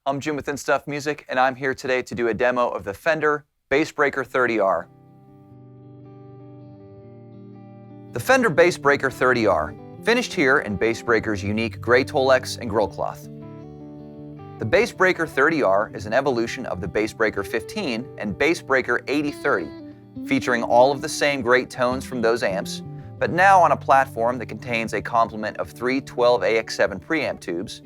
I'm Jim with In Stuff Music, and I'm here today to do a demo of the Fender Bassbreaker 30R. The Fender Bassbreaker 30R, finished here in Bassbreaker's unique gray Tolex and grill cloth. The Bassbreaker 30R is an evolution of the Bassbreaker 15 and Bassbreaker 8030, featuring all of the same great tones from those amps, but now on a platform that contains a complement of 3 12AX7 preamp tubes,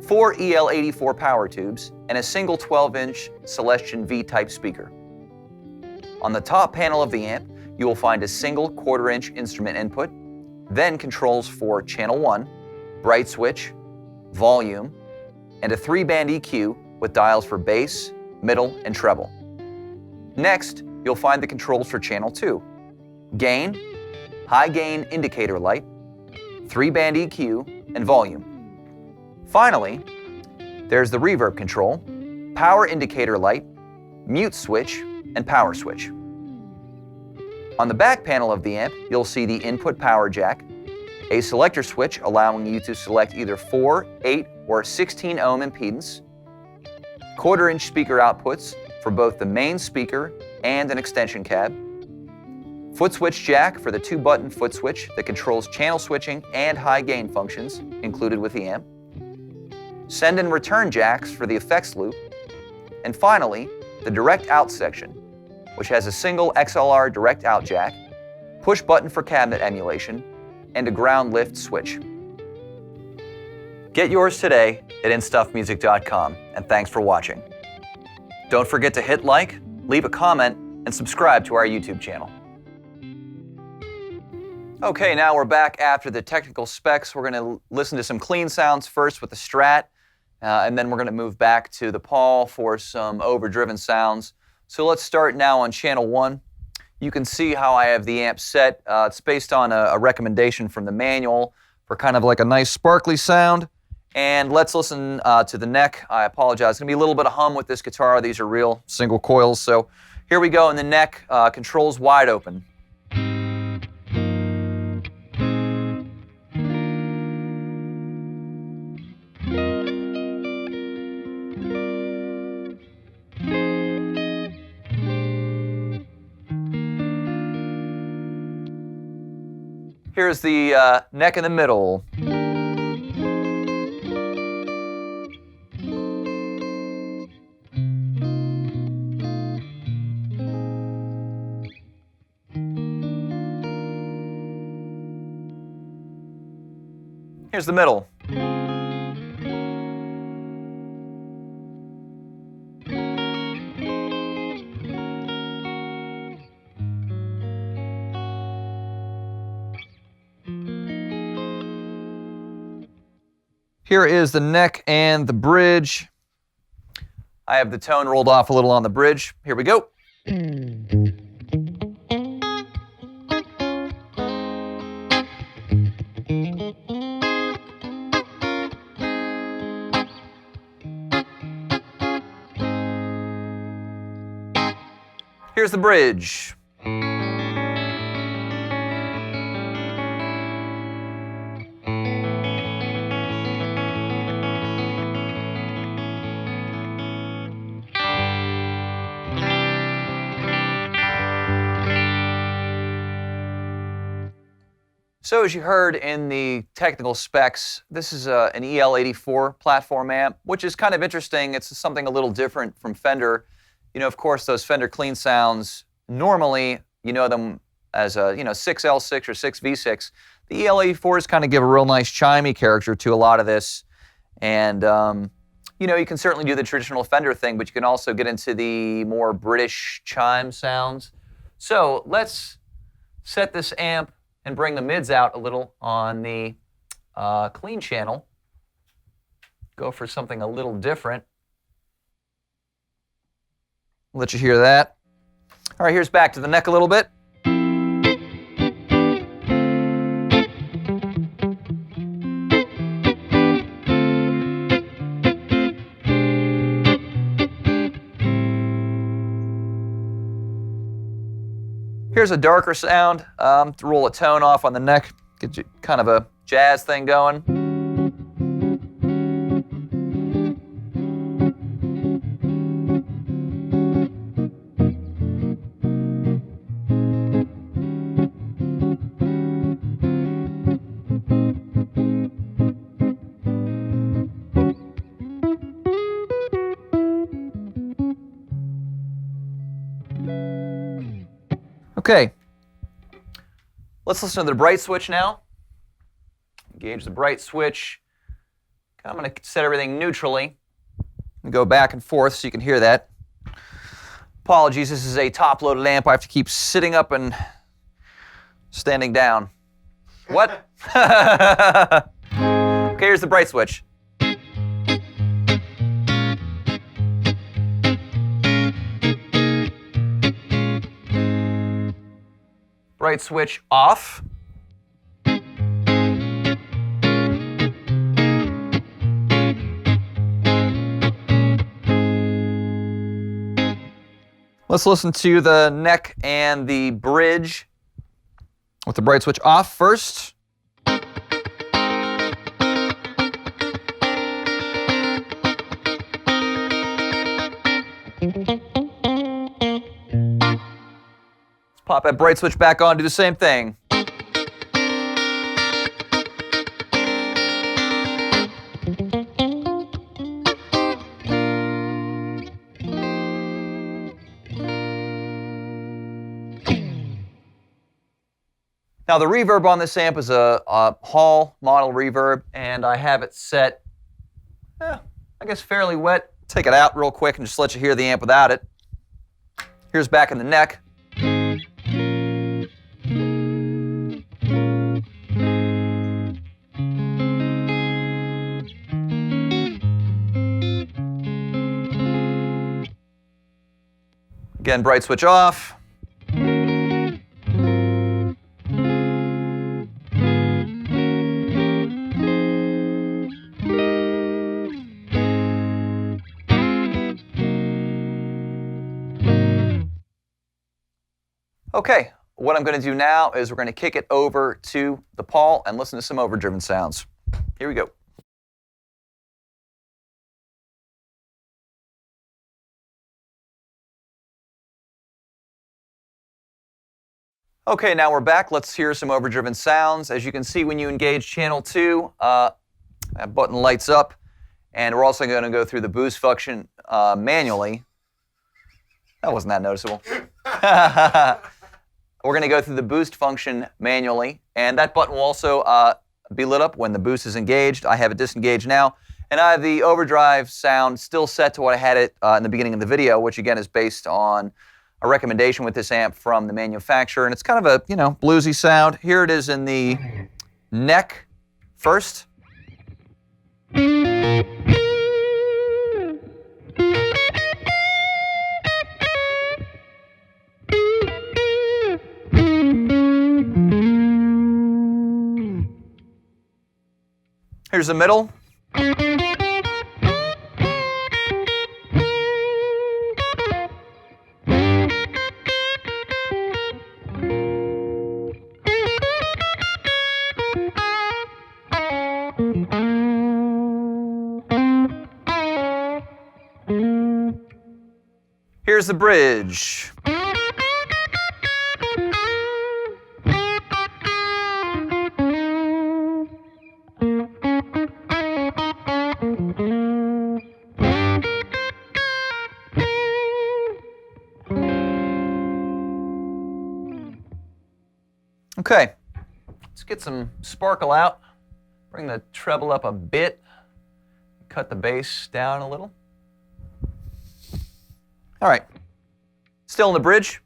4 EL84 power tubes, and a single 12-inch Celestion V-type speaker. On the top panel of the amp, you will find a single 1/4-inch instrument input, then controls for channel 1, bright switch, volume, and a 3-band EQ with dials for bass, middle, and treble. Next, you'll find the controls for channel 2, gain, high gain indicator light, 3-band EQ, and volume. Finally, there's the reverb control, power indicator light, mute switch, and power switch. On the back panel of the amp, you'll see the input power jack, a selector switch allowing you to select either 4, 8, or 16 ohm impedance, 1/4-inch speaker outputs for both the main speaker and an extension cab, foot switch jack for the 2-button foot switch that controls channel switching and high gain functions included with the amp, send and return jacks for the effects loop, and finally, the direct out section, which has a single XLR direct out jack, push button for cabinet emulation, and a ground lift switch. Get yours today at instuffmusic.com, and thanks for watching. Don't forget to hit like, leave a comment, and subscribe to our YouTube channel. Okay, now we're back after the technical specs. We're going to listen to some clean sounds first with the Strat, and then we're going to move back to the Paul for some overdriven sounds. So let's start now on channel 1. You can see how I have the amp set. It's based on a recommendation from the manual for kind of like a nice sparkly sound. And let's listen to the neck. I apologize. It's going to be a little bit of hum with this guitar. These are real single coils. So here we go in the neck. Controls wide open. Here's the neck in the middle. Here's the middle. Here is the neck and the bridge. I have the tone rolled off a little on the bridge. Here we go. Here's the bridge. So as you heard in the technical specs, this is an EL84 platform amp, which is kind of interesting. It's something a little different from Fender. You know, of course, those Fender clean sounds, normally you know them as a 6L6 or 6V6. The EL84s kind of give a real nice chimey character to a lot of this. And, you can certainly do the traditional Fender thing, but you can also get into the more British chime sounds. So let's set this amp and bring the mids out a little on the clean channel. Go for something a little different. Let you hear that. All right, here's back to the neck a little bit. Here's a darker sound to roll a tone off on the neck, get you kind of a jazz thing going. Okay, let's listen to the bright switch now. Engage the bright switch. I'm going to set everything neutrally and go back and forth so you can hear that. Apologies, this is a top-loaded amp. I have to keep sitting up and standing down. What? Okay, here's the bright switch. Bright switch off. Let's listen to the neck and the bridge with the bright switch off first. Let's pop that bright switch back on, do the same thing. Now the reverb on this amp is a Hall model reverb, and I have it set, I guess fairly wet. Take it out real quick and just let you hear the amp without it. Here's back in the neck. Again, bright switch off. Okay, what I'm going to do now is we're going to kick it over to the Paul and listen to some overdriven sounds. Here we go. Okay, now we're back. Let's hear some overdriven sounds. As you can see, when you engage channel 2, that button lights up, and we're also going to go through the boost function manually. That wasn't that noticeable. We're going to go through the boost function manually, and that button will also be lit up when the boost is engaged. I have it disengaged now, and I have the overdrive sound still set to what I had it in the beginning of the video, which again is based on a recommendation with this amp from the manufacturer, and it's kind of a, you know, bluesy sound. Here it is in the neck first. Here's the middle. Here's the bridge. Okay, let's get some sparkle out. Bring the treble up a bit. Cut the bass down a little. All right, still in the bridge.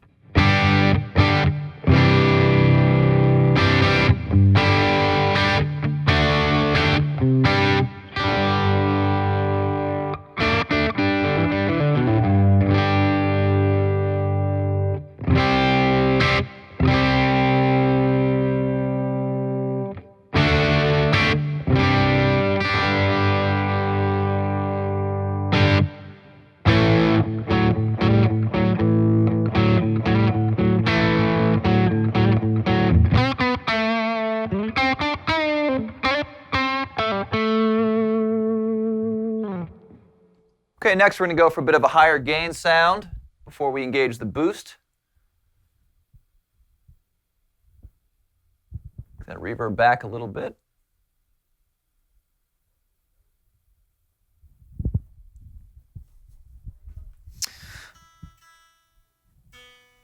Okay, next we're going to go for a bit of a higher gain sound before we engage the boost. That reverb back a little bit.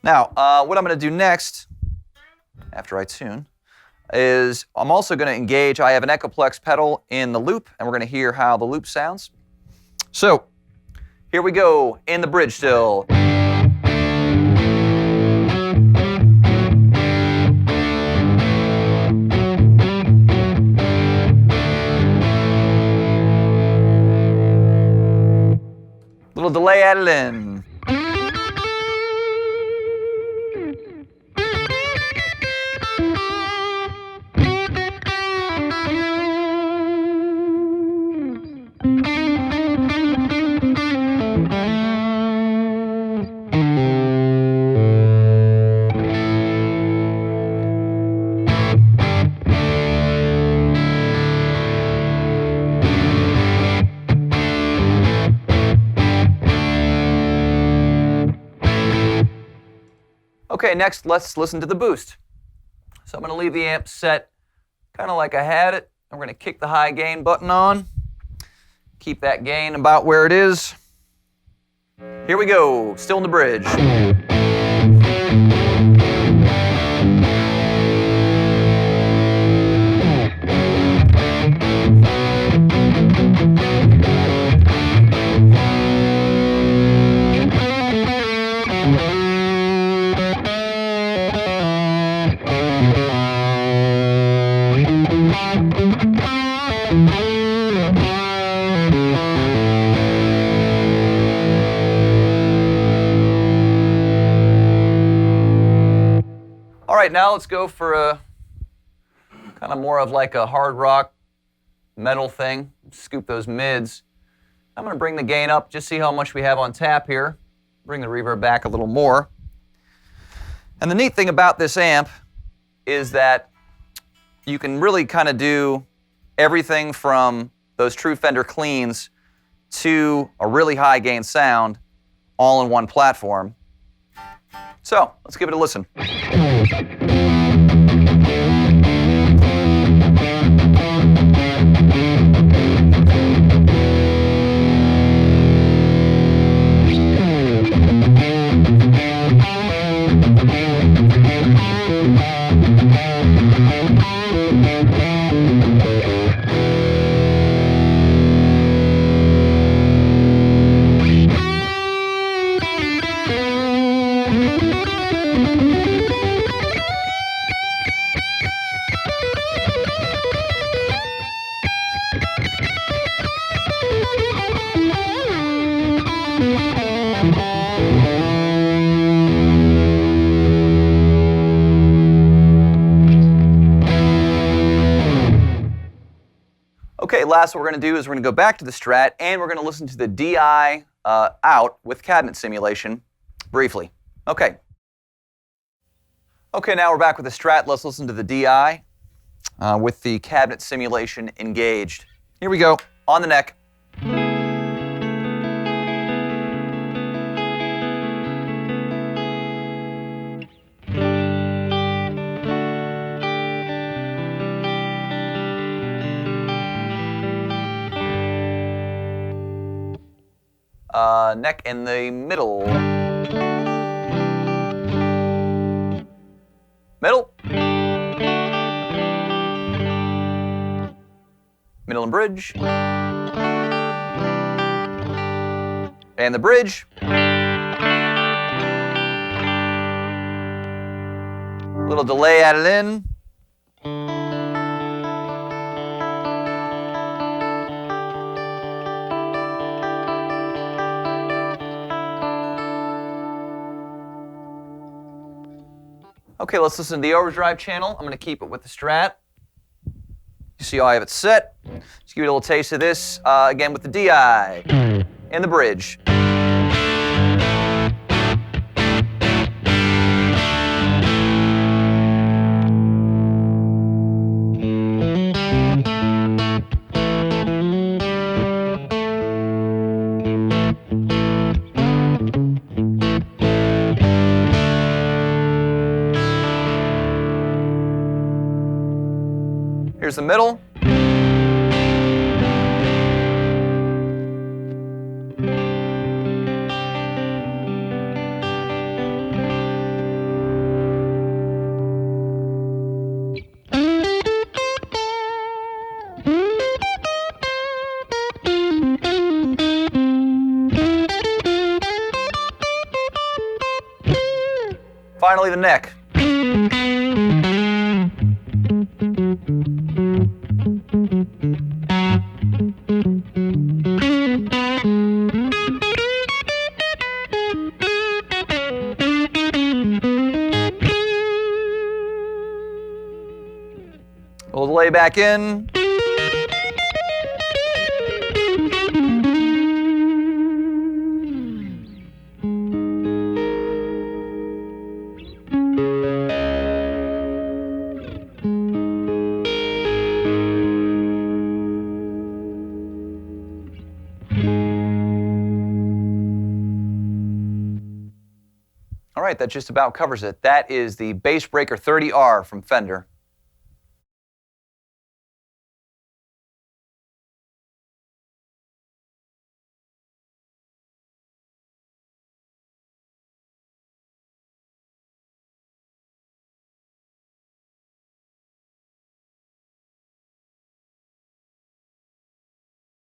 Now, what I'm going to do next, after I tune, is I'm also going to engage, I have an Echoplex pedal in the loop, and we're going to hear how the loop sounds. So, here we go, in the bridge still. Little delay added in. Okay, next let's listen to the boost. So I'm going to leave the amp set kind of like I had it. I'm going to kick the high gain button on. Keep that gain about where it is. Here we go, still in the bridge. All right, now let's go for a kind of more of like a hard rock metal thing. Scoop those mids. I'm going to bring the gain up, just see how much we have on tap here. Bring the reverb back a little more. And the neat thing about this amp is that you can really kind of do everything from those true Fender cleans to a really high gain sound all in one platform. So let's give it a listen. Okay, last what we're going to do is we're going to go back to the Strat and we're going to listen to the DI out with cabinet simulation briefly. Okay. Okay, now we're back with the Strat. Let's listen to the DI with the cabinet simulation engaged. Here we go, on the neck. Neck in the middle. Middle. Middle and bridge. And the bridge. Little delay added in. Okay, let's listen to the Overdrive channel. I'm going to keep it with the Strat. You see how I have it set. Just give you a little taste of this, again with the DI and the bridge. Here's the middle. Finally, the neck. We'll lay back in. All right, that just about covers it. That is the Bassbreaker 30R from Fender.